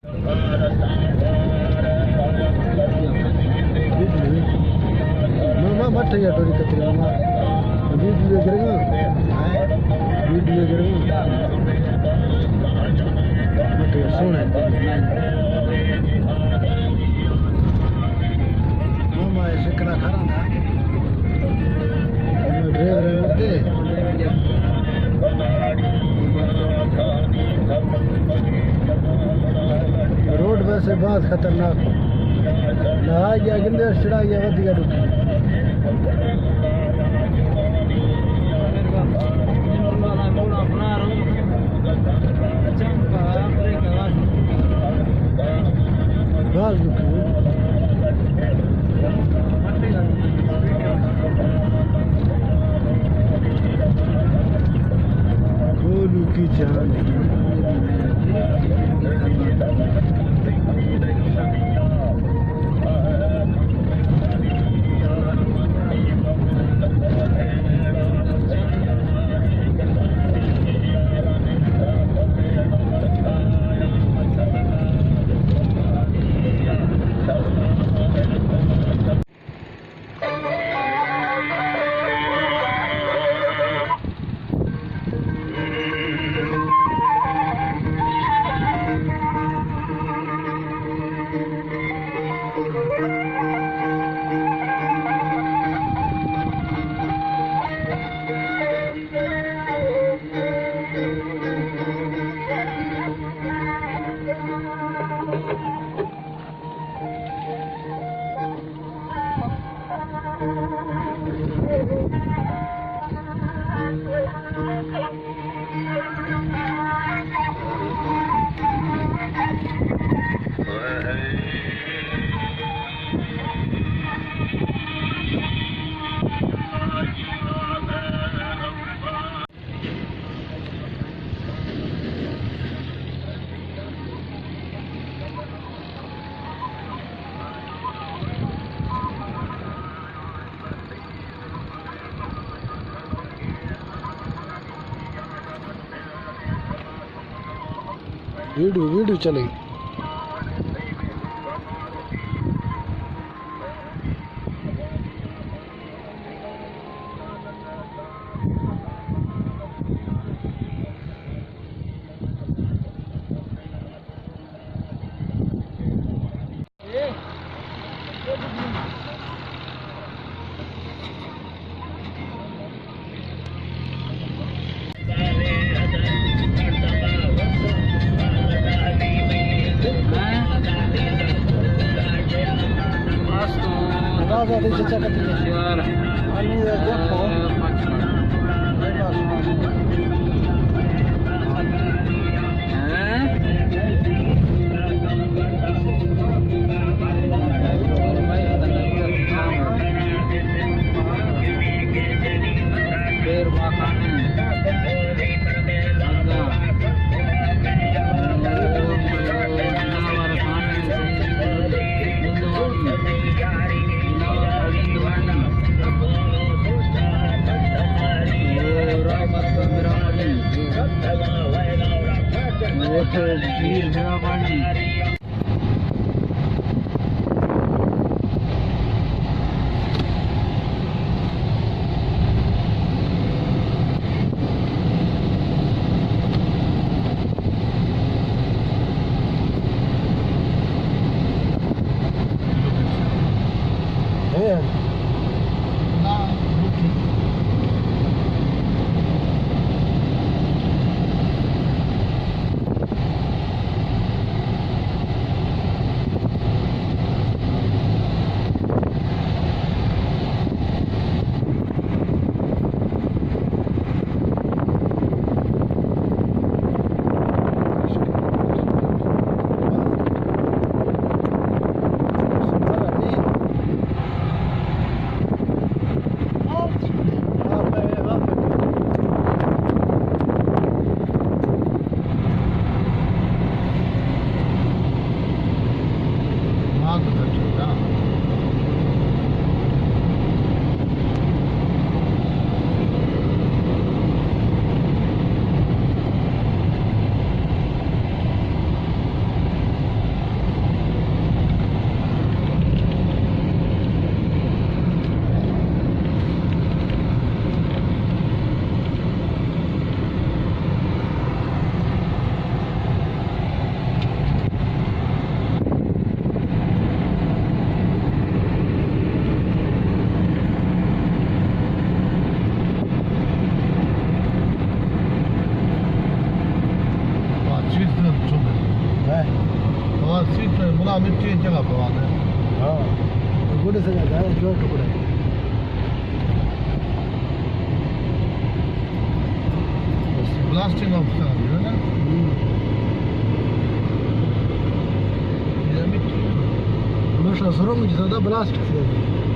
Mama mata ya tori katri mama. Video kरेगा. Video kरेगा. Mata ya सोना. Mama ऐसे करा खा रहा था. ड्राइवर होते. रोड वैसे बहुत खतरनाक है. नहा गया गिंदे चढ़ा गया वधिया डुकी. घास डुकी. गोलू की जान. वीडियो चलेगी. Deixa eu agora. Ali é de मिट्टी जगह पवाना है। हाँ गुड़ से जाता है जो टुकड़े ब्लास्टिंग ऑफ है ना ये मिट्टी हमेशा सुरंग में ज्यादा ब्लास्ट किया